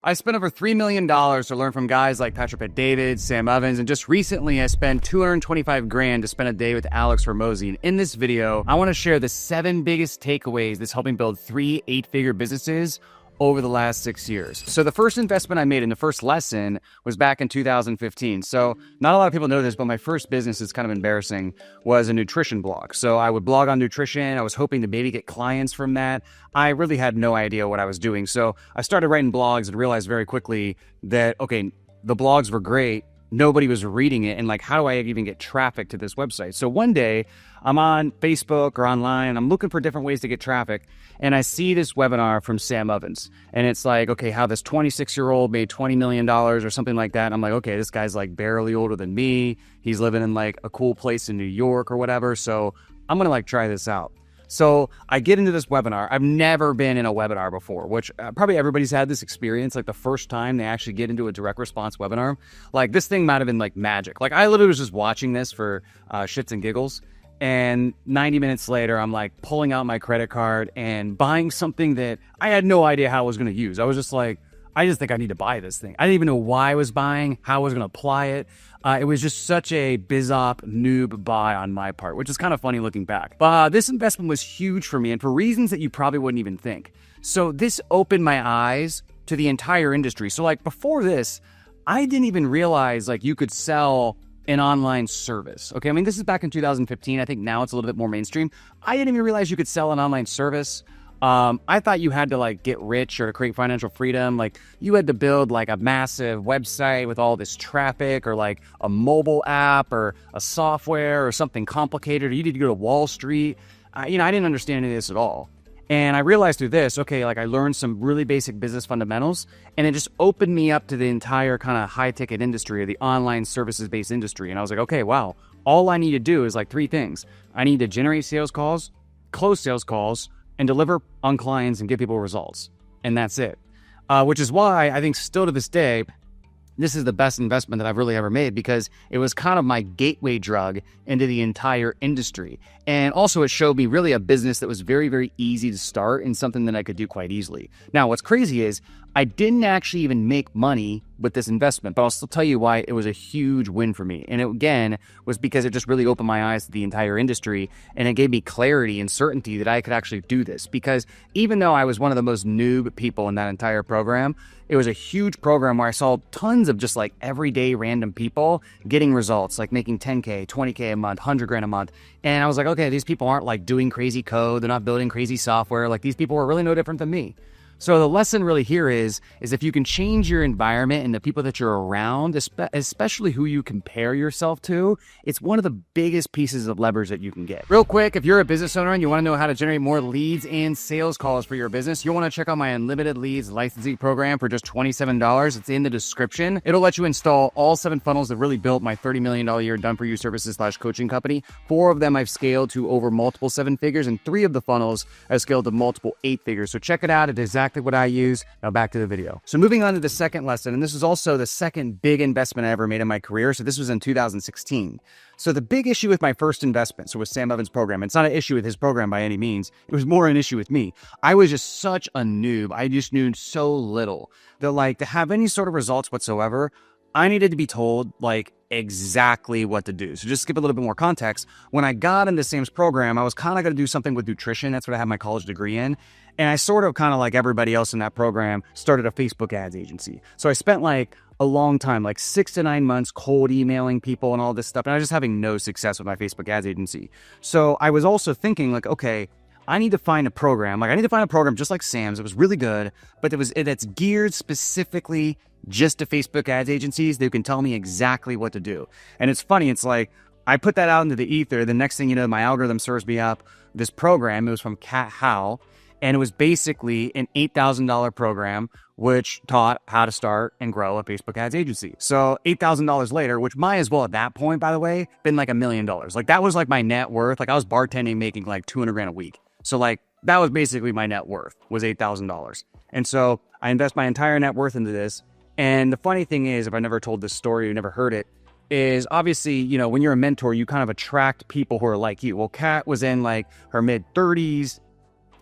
I spent over $3 million to learn from guys like Patrick Bet-David, Sam Evans, and just recently I spent $225,000 to spend a day with Alex Hormozi. And in this video, I want to share the 7 biggest takeaways that's helping build 3 8-figure businesses over the last 6 years. So the first investment I made in the first lesson was back in 2015. So not a lot of people know this, but my first business, is kind of embarrassing, was a nutrition blog. So I would blog on nutrition. I was hoping to maybe get clients from that. I really had no idea what I was doing. So I started writing blogs and realized very quickly that, okay, the blogs were great. Nobody was reading it. And like, how do I even get traffic to this website? So one day I'm on Facebook or online and I'm looking for different ways to get traffic. And I see this webinar from Sam Evans. And it's like, okay, how this 26-year-old made $20 million or something like that. And I'm like, okay, this guy's like barely older than me. He's living in like a cool place in New York or whatever. So I'm going to like try this out. So I get into this webinar. I've never been in a webinar before, which probably everybody's had this experience. Like the first time they actually get into a direct response webinar, like this thing might've been like magic. Like I literally was just watching this for shits and giggles. And 90 minutes later, I'm like pulling out my credit card and buying something that I had no idea how I was going to use. I was just like, I just think I need to buy this thing. I didn't even know why I was buying, how I was going to apply it. It was just such a BizOp noob buy on my part, which is kind of funny looking back. But this investment was huge for me and for reasons that you probably wouldn't even think. So this opened my eyes to the entire industry. So like before this, I didn't even realize like you could sell an online service. Okay, I mean, this is back in 2015. I think now it's a little bit more mainstream. I didn't even realize you could sell an online service. I thought you had to like get rich or to create financial freedom. Like you had to build like a massive website with all this traffic or like a mobile app or a software or something complicated, or you need to go to Wall Street. I didn't understand any of this at all. And I realized through this, okay, like I learned some really basic business fundamentals, and it just opened me up to the entire kind of high ticket industry or the online services based industry. And I was like, okay, wow, all I need to do is like 3 things. I need to generate sales calls, close sales calls, and deliver on clients and give people results. And that's it. Which is why I think still to this day, this is the best investment that I've really ever made, because it was kind of my gateway drug into the entire industry. And also it showed me really a business that was very, very easy to start and something that I could do quite easily. Now, what's crazy is I didn't actually even make money with this investment, but I'll still tell you why it was a huge win for me. And it, again, was because it just really opened my eyes to the entire industry, and it gave me clarity and certainty that I could actually do this. Because even though I was one of the most noob people in that entire program, it was a huge program where I saw tons of just like everyday random people getting results, like making 10K, 20K a month, 100 grand a month. And I was like, okay, these people aren't like doing crazy code. They're not building crazy software. Like these people are really no different than me. So the lesson really here is if you can change your environment and the people that you're around, especially who you compare yourself to, it's one of the biggest pieces of leverage that you can get. Real quick, if you're a business owner and you want to know how to generate more leads and sales calls for your business, you'll want to check out my Unlimited Leads licensing program for just $27. It's in the description. It'll let you install all 7 funnels that really built my $30 million a year done-for-you services / coaching company. 4 of them I've scaled to over multiple 7 figures, and 3 of the funnels I've scaled to multiple 8 figures. So check it out. It's exactly what I use. Now back to the video. So moving on to the second lesson, and this is also the second big investment I ever made in my career. So this was in 2016. So the big issue with my first investment, so with Sam Evans' program, it's not an issue with his program by any means. It was more an issue with me. I was just such a noob. I just knew so little that like to have any sort of results whatsoever, I needed to be told like exactly what to do. So just to give a little bit more context, when I got into Sam's program, I was kind of going to do something with nutrition. That's what I had my college degree in. And I sort of kind of like everybody else in that program started a Facebook ads agency. So I spent like a long time, like 6 to 9 months cold emailing people and all this stuff. And I was just having no success with my Facebook ads agency. So I was also thinking like, okay, I need to find a program. Like I need to find a program just like Sam's. It was really good, but that's geared specifically just to Facebook ads agencies that can tell me exactly what to do. And it's funny. It's like I put that out into the ether. The next thing you know, my algorithm serves me up this program. It was from Cat Howe. And it was basically an $8,000 program, which taught how to start and grow a Facebook ads agency. So $8,000 later, which might as well at that point, by the way, been like $1 million. Like that was like my net worth. Like I was bartending, making like 200 grand a week. So like that was basically my net worth, was $8,000. And so I invest my entire net worth into this. And the funny thing is, if I never told this story, you never heard it, is obviously, when you're a mentor, you kind of attract people who are like you. Well, Kat was in like her mid 30s,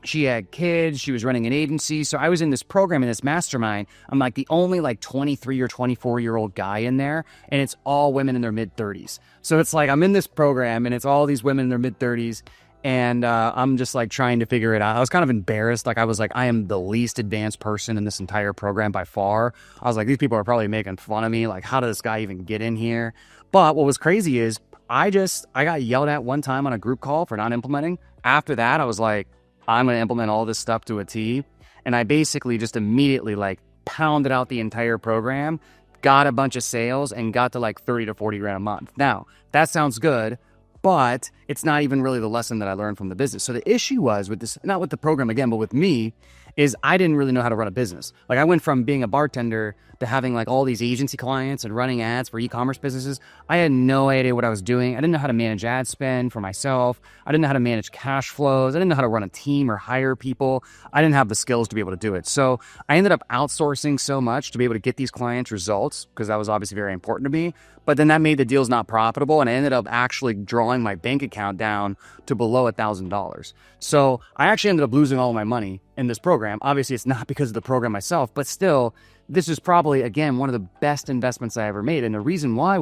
She had kids, she was running an agency. So I was in this program, in this mastermind. I'm like the only like 23 or 24-year-old guy in there, and it's all women in their mid-30s. So it's like I'm in this program and it's all these women in their mid-30s, and I'm just like trying to figure it out. I was kind of embarrassed. Like I was like, I am the least advanced person in this entire program by far. I was like, these people are probably making fun of me. Like, how did this guy even get in here? But what was crazy is I got yelled at one time on a group call for not implementing. After that, I was like, I'm going to implement all this stuff to a T. And I basically just immediately like pounded out the entire program, got a bunch of sales, and got to like 30 to 40 grand a month. Now, that sounds good, but it's not even really the lesson that I learned from the business. So the issue was with this, not with the program again, but with me, is I didn't really know how to run a business. Like I went from being a bartender to having like all these agency clients and running ads for e-commerce businesses. I had no idea what I was doing. I didn't know how to manage ad spend for myself. I didn't know how to manage cash flows. I didn't know how to run a team or hire people. I didn't have the skills to be able to do it. So I ended up outsourcing so much to be able to get these clients results, because that was obviously very important to me. But then that made the deals not profitable, and I ended up actually drawing my bank account down to below $1,000. So I actually ended up losing all of my money in this program. Obviously, it's not because of the program myself, but still, this is probably, again, one of the best investments I ever made. And the reason why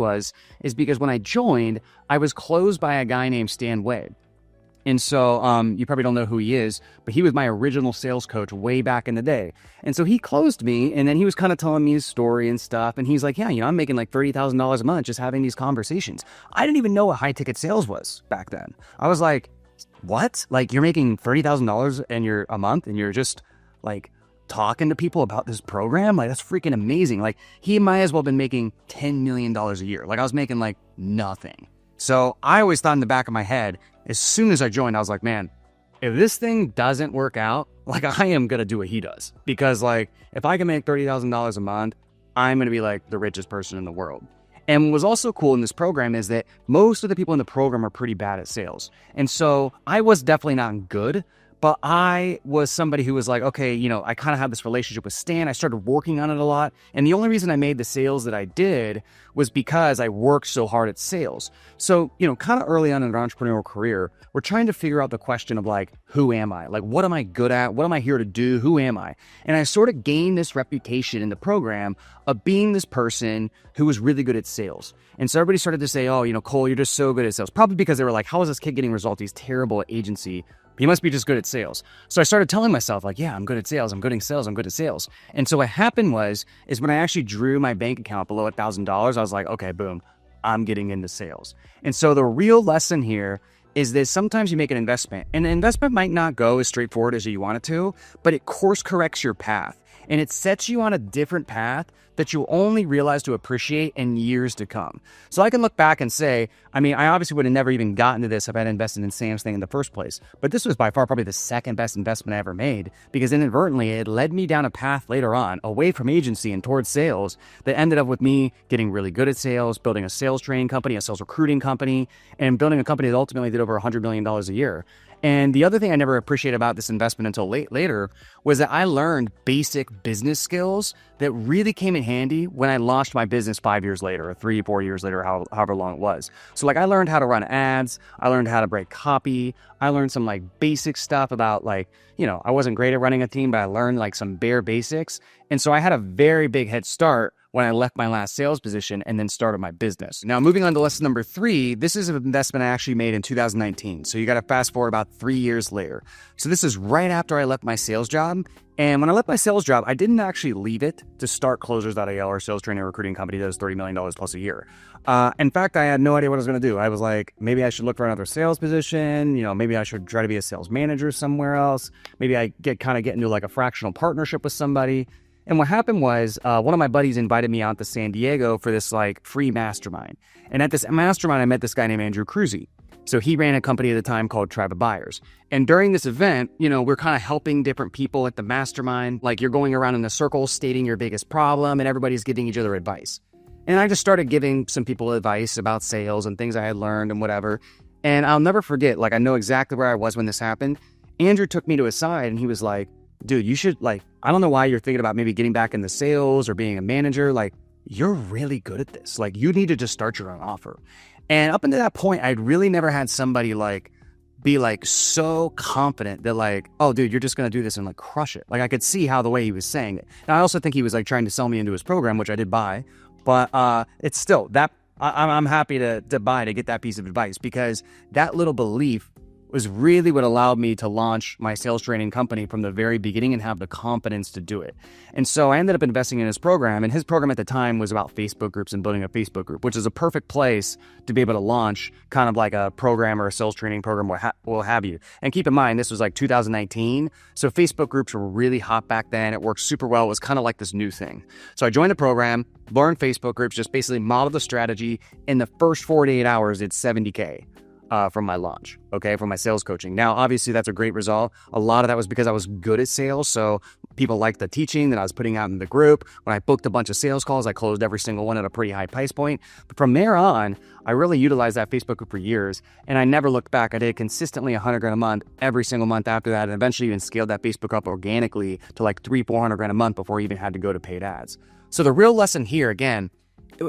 is because when I joined, I was closed by a guy named Stan Wade. And so you probably don't know who he is, but he was my original sales coach way back in the day. And so he closed me, and then he was kind of telling me his story and stuff. And he's like, yeah, I'm making like $30,000 a month just having these conversations. I didn't even know what high ticket sales was back then. I was like, what? Like, you're making $30,000 a month and you're just like talking to people about this program? Like, that's freaking amazing. Like, he might as well have been making $10 million a year. Like, I was making like nothing. So I always thought in the back of my head, as soon as I joined, I was like, man, if this thing doesn't work out, like I am going to do what he does. Because like, if I can make $30,000 a month, I'm going to be like the richest person in the world. And what was also cool in this program is that most of the people in the program are pretty bad at sales. And so I was definitely not good, but I was somebody who was like, okay, I kind of had this relationship with Stan. I started working on it a lot. And the only reason I made the sales that I did was because I worked so hard at sales. So, kind of early on in an entrepreneurial career, we're trying to figure out the question of like, who am I? Like, what am I good at? What am I here to do? Who am I? And I sort of gained this reputation in the program of being this person who was really good at sales. And so everybody started to say, oh, Cole, you're just so good at sales. Probably because they were like, how is this kid getting results? He's terrible at agency. He must be just good at sales. So I started telling myself like, yeah, I'm good at sales. I'm good at sales. I'm good at sales. And so what happened is when I actually drew my bank account below $1,000, I was like, okay, boom, I'm getting into sales. And so the real lesson here is that sometimes you make an investment, and the investment might not go as straightforward as you want it to, but it course corrects your path. And it sets you on a different path that you'll only realize to appreciate in years to come. So I can look back and say, I obviously would have never even gotten to this if I had invested in Sam's thing in the first place. But this was by far probably the second best investment I ever made, because inadvertently it led me down a path later on away from agency and towards sales that ended up with me getting really good at sales, building a sales training company, a sales recruiting company, and building a company that ultimately did over $100 million a year. And the other thing I never appreciated about this investment until later was that I learned basic business skills that really came in handy when I launched my business 5 years later, or 3-4 years later, however long it was. So like I learned how to run ads, I learned how to break copy, I learned some like basic stuff about like, I wasn't great at running a team, but I learned like some bare basics. And so I had a very big head start when I left my last sales position and then started my business. Now, moving on to lesson number 3, this is an investment I actually made in 2019. So you got to fast forward about 3 years later. So this is right after I left my sales job. And when I left my sales job, I didn't actually leave it to start Closers.io, our sales training and recruiting company that does $30 million plus a year. In fact, I had no idea what I was going to do. I was like, maybe I should look for another sales position. Maybe I should try to be a sales manager somewhere else. Maybe I get into like a fractional partnership with somebody. And what happened was one of my buddies invited me out to San Diego for this like free mastermind. And at this mastermind, I met this guy named Andrew Cruzy. So he ran a company at the time called Tribe of Buyers. And during this event, we're kind of helping different people at the mastermind. Like you're going around in a circle stating your biggest problem and everybody's giving each other advice. And I just started giving some people advice about sales and things I had learned and whatever. And I'll never forget, like I know exactly where I was when this happened. Andrew took me to his side and he was like, dude, you should I don't know why you're thinking about maybe getting back into sales or being a manager. Like, you're really good at this. Like, you need to just start your own offer. And up until that point, I'd really never had somebody like be like so confident that like, oh dude, you're just going to do this and like crush it. Like I could see how the way he was saying it. And I also think he was like trying to sell me into his program, which I did buy, but it's still that I'm happy to buy to get that piece of advice, because that little belief was really what allowed me to launch my sales training company from the very beginning and have the confidence to do it. And so I ended up investing in his program, and his program at the time was about Facebook groups and building a Facebook group, which is a perfect place to be able to launch kind of like a program or a sales training program, what have you. And keep in mind, this was like 2019. So Facebook groups were really hot back then. It worked super well. It was kind of like this new thing. So I joined the program, learned Facebook groups, just basically modeled the strategy. In the first 48 hours, it's $70K. From my launch, okay, from my sales coaching. Now, obviously, that's a great result. A lot of that was because I was good at sales. So people liked the teaching that I was putting out in the group. When I booked a bunch of sales calls, I closed every single one at a pretty high price point. But from there on, I really utilized that Facebook group for years, and I never looked back. I did consistently $100,000 a month every single month after that, and eventually even scaled that Facebook up organically to like $300,000-400,000 a month before I even had to go to paid ads. So the real lesson here, again,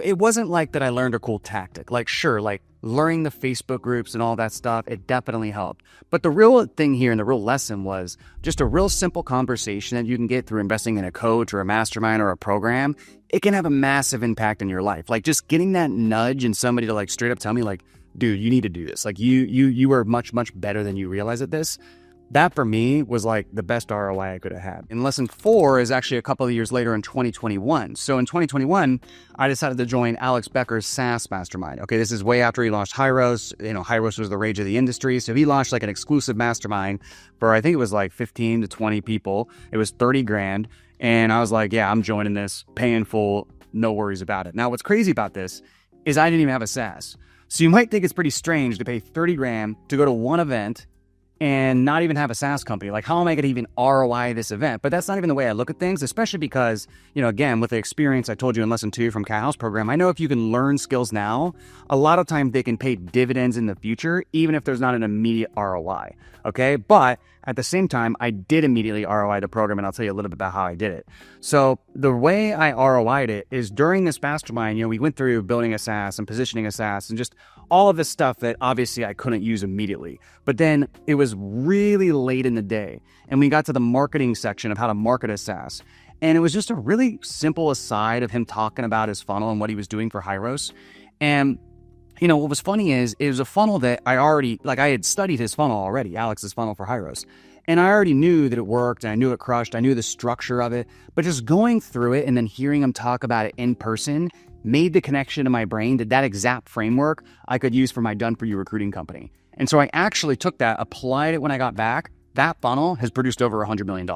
it wasn't like that I learned a cool tactic. Like, sure, like learning the Facebook groups and all that stuff, it definitely helped. But the real thing here and the real lesson was just a real simple conversation that you can get through investing in a coach or a mastermind or a program. It can have a massive impact in your life. Like just getting that nudge and somebody to like straight up tell me like, dude, you need to do this. Like you are much, much better than you realize at this. That for me was like the best ROI I could have had. And lesson 4 is actually a couple of years later in 2021. So in 2021, I decided to join Alex Becker's SaaS mastermind. Okay, this is way after he launched Hyros. You know, Hyros was the rage of the industry. So he launched like an exclusive mastermind for, I think it was like 15 to 20 people. It was $30,000. And I was like, yeah, I'm joining this, paying full, no worries about it. Now, what's crazy about this is I didn't even have a SaaS. So you might think it's pretty strange to pay $30,000 to go to one event and not even have a SaaS company. Like, how am I going to even ROI this event? But that's not even the way I look at things, especially because, you know, again, with the experience I told you in lesson 2 from Cat House program, I know if you can learn skills now, a lot of times they can pay dividends in the future, even if there's not an immediate ROI. Okay. But at the same time, I did immediately ROI the program, and I'll tell you a little bit about how I did it. So the way I ROI'd it is during this mastermind, you know, we went through building a SaaS and positioning a SaaS and just all of this stuff that obviously I couldn't use immediately. But then it was really late in the day, and we got to the marketing section of how to market a SaaS. And it was just a really simple aside of him talking about his funnel and what he was doing for Hyros. And you know, what was funny is it was a funnel that I had studied his funnel already, Alex's funnel for Hyros. And I already knew that it worked, and I knew it crushed. I knew the structure of it, but just going through it and then hearing him talk about it in person made the connection in my brain that exact framework I could use for my Done For You recruiting company. And so I actually took that, applied it when I got back. That funnel has produced over $100 million.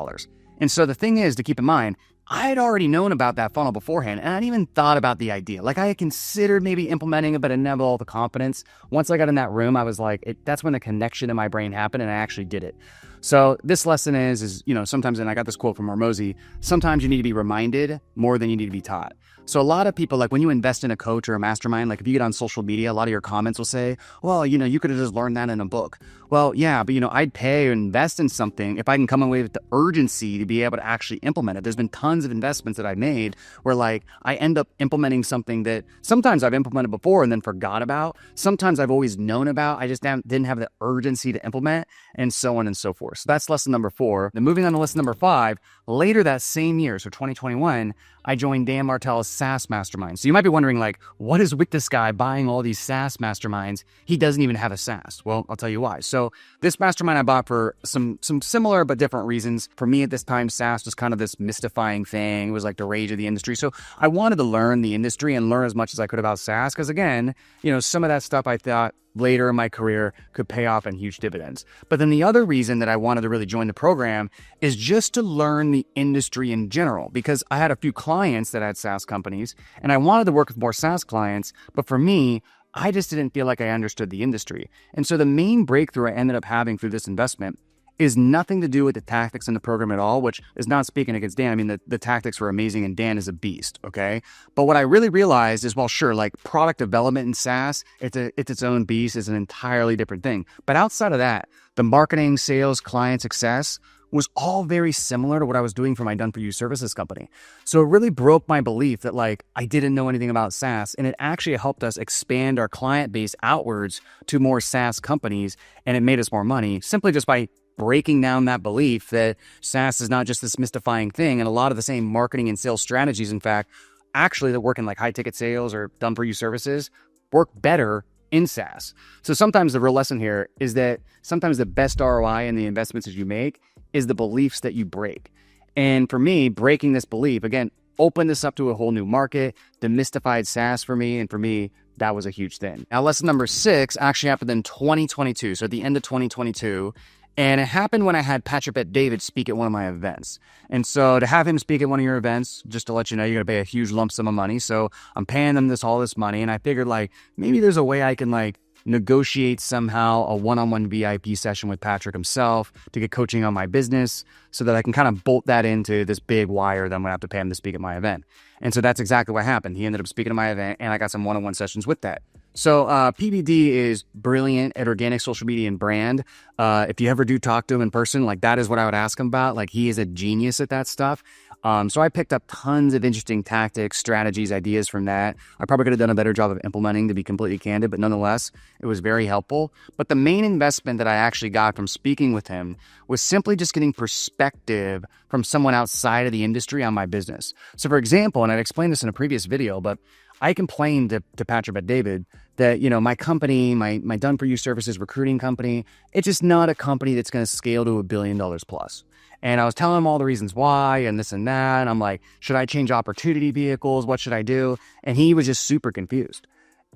And so the thing is to keep in mind, I had already known about that funnel beforehand, and I hadn't even thought about the idea. Like I had considered maybe implementing it, but I never had all the confidence. Once I got in that room, I was like, that's when the connection in my brain happened, and I actually did it. So this lesson is, you know, sometimes, and I got this quote from Hormozi, sometimes you need to be reminded more than you need to be taught. So a lot of people, like when you invest in a coach or a mastermind, like if you get on social media, a lot of your comments will say, well, you know, you could have just learned that in a book. Well, yeah, but you know, I'd pay or invest in something if I can come away with the urgency to be able to actually implement it. There's been tons of investments that I've made where like I end up implementing something that sometimes I've implemented before and then forgot about. Sometimes I've always known about, I just didn't have the urgency to implement, and so on and so forth. So that's lesson number 4. Then moving on to lesson number 5, later that same year, so 2021, I joined Dan Martell's SaaS mastermind. So you might be wondering, like, what is with this guy buying all these SaaS masterminds? He doesn't even have a SaaS. Well, I'll tell you why. So this mastermind I bought for some similar but different reasons. For me at this time, SaaS was kind of this mystifying thing. It was like the rage of the industry. So I wanted to learn the industry and learn as much as I could about SaaS because, again, you know, some of that stuff I thought later in my career could pay off in huge dividends. But then the other reason that I wanted to really join the program is just to learn the industry in general, because I had a few clients that had SaaS companies and I wanted to work with more SaaS clients. But for me, I just didn't feel like I understood the industry. And so the main breakthrough I ended up having through this investment is nothing to do with the tactics in the program at all, which is not speaking against Dan. I mean, the tactics were amazing and Dan is a beast, okay? But what I really realized is, well, sure, like product development in SaaS, it's its own beast, it's an entirely different thing. But outside of that, the marketing, sales, client success was all very similar to what I was doing for my Done For You services company. So it really broke my belief that like I didn't know anything about SaaS, and it actually helped us expand our client base outwards to more SaaS companies, and it made us more money simply just by breaking down that belief that SaaS is not just this mystifying thing. And a lot of the same marketing and sales strategies, in fact, actually that work in like high ticket sales or Done For You services work better in SaaS. So sometimes the real lesson here is that sometimes the best ROI in the investments that you make is the beliefs that you break. And for me, breaking this belief, again, opened this up to a whole new market, demystified SaaS for me. And for me, that was a huge thing. Now, lesson number 6 actually happened in 2022. So at the end of 2022, and it happened when I had Patrick Bet-David speak at one of my events. And so to have him speak at one of your events, just to let you know, you're going to pay a huge lump sum of money. So I'm paying them all this money. And I figured like, maybe there's a way I can like negotiate somehow a one-on-one VIP session with Patrick himself to get coaching on my business so that I can kind of bolt that into this big wire that I'm going to have to pay him to speak at my event. And so that's exactly what happened. He ended up speaking at my event and I got some one-on-one sessions with that. So PBD is brilliant at organic social media and brand. If you ever do talk to him in person, like that is what I would ask him about. Like he is a genius at that stuff. So I picked up tons of interesting tactics, strategies, ideas from that. I probably could have done a better job of implementing, to be completely candid, but nonetheless, it was very helpful. But the main investment that I actually got from speaking with him was simply just getting perspective from someone outside of the industry on my business. So for example, and I'd explained this in a previous video, but I complained to Patrick Bet-David that, you know, my company, my Done For You services recruiting company, it's just not a company that's going to scale to $1 billion plus. And I was telling him all the reasons why and this and that. And I'm like, should I change opportunity vehicles? What should I do? And he was just super confused.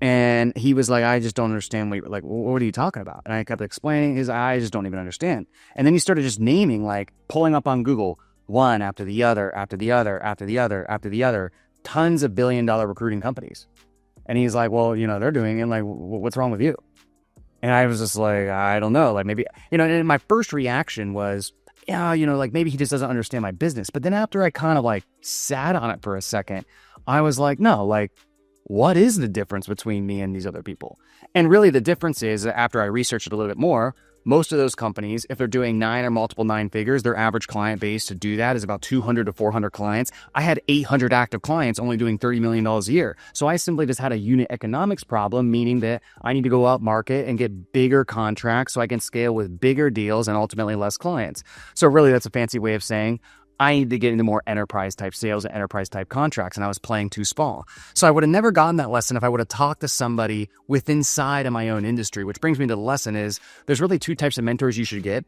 And he was like, I just don't understand what are you talking about? And I kept explaining I just don't even understand. And then he started just naming, like pulling up on Google, one after the other, after the other, after the other, after the other, tons of $1 billion recruiting companies. And he's like, well, you know, they're doing it. Like, what's wrong with you? And I was just like, I don't know. Like maybe, you know, and my first reaction was, yeah, you know, like maybe he just doesn't understand my business. But then after I kind of like sat on it for a second, I was like, no, like, what is the difference between me and these other people? And really the difference is that after I researched it a little bit more, most of those companies, if they're doing 9 or multiple 9 figures, their average client base to do that is about 200 to 400 clients. I had 800 active clients only doing $30 million a year. So I simply just had a unit economics problem, meaning that I need to go up market and get bigger contracts so I can scale with bigger deals and ultimately less clients. So really that's a fancy way of saying I need to get into more enterprise type sales and enterprise type contracts, and I was playing too small. So I would have never gotten that lesson if I would have talked to somebody with inside of my own industry, which brings me to the lesson is there's really 2 types of mentors you should get.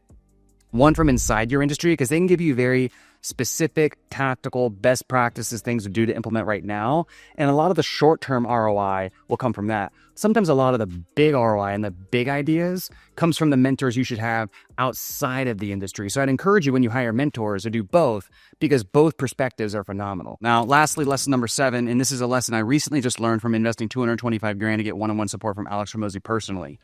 One from inside your industry, because they can give you very specific, tactical, best practices, things to do to implement right now. And a lot of the short-term ROI will come from that. Sometimes a lot of the big ROI and the big ideas comes from the mentors you should have outside of the industry. So I'd encourage you when you hire mentors to do both, because both perspectives are phenomenal. Now, lastly, lesson number 7, and this is a lesson I recently just learned from investing $225,000 to get one-on-one support from Alex Hormozi personally.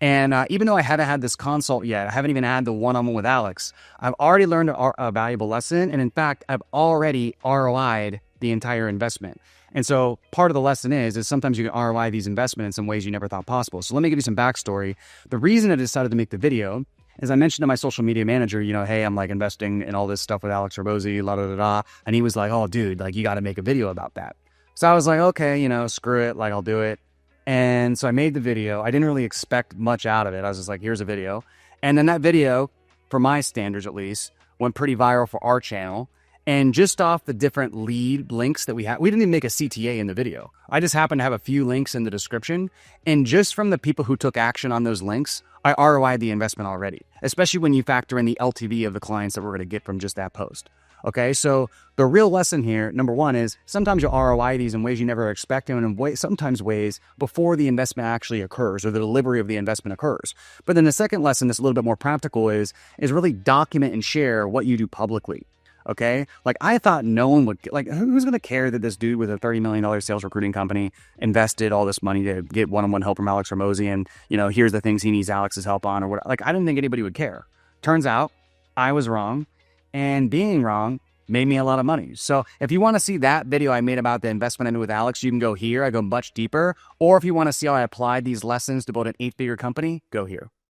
And even though I haven't had this consult yet, I haven't even had the one-on-one with Alex, I've already learned a valuable lesson. And in fact, I've already ROI'd the entire investment. And so part of the lesson is sometimes you can ROI these investments in some ways you never thought possible. So let me give you some backstory. The reason I decided to make the video is I mentioned to my social media manager, you know, hey, I'm like investing in all this stuff with Alex Hormozi, la da da da. And he was like, oh, dude, like you got to make a video about that. So I was like, okay, you know, screw it, like I'll do it. And so I made the video. I didn't really expect much out of it. I was just like, here's a video. And then that video, for my standards at least, went pretty viral for our channel. And just off the different lead links that we had, we didn't even make a CTA in the video. I just happened to have a few links in the description. And just from the people who took action on those links, I ROI'd the investment already, especially when you factor in the LTV of the clients that we're going to get from just that post. Okay, so the real lesson here, number 1, is sometimes you'll ROI these in ways you never expect, and in sometimes ways before the investment actually occurs or the delivery of the investment occurs. But then the second lesson that's a little bit more practical is really document and share what you do publicly. Okay, like I thought no one would, like who's going to care that this dude with a $30 million sales recruiting company invested all this money to get one-on-one help from Alex Hormozi, and you know, here's the things he needs Alex's help on or what. Like I didn't think anybody would care. Turns out I was wrong. And being wrong made me a lot of money. So if you want to see that video I made about the investment I made with Alex, you can go here. I go much deeper. Or if you want to see how I applied these lessons to build an 8-figure company, go here.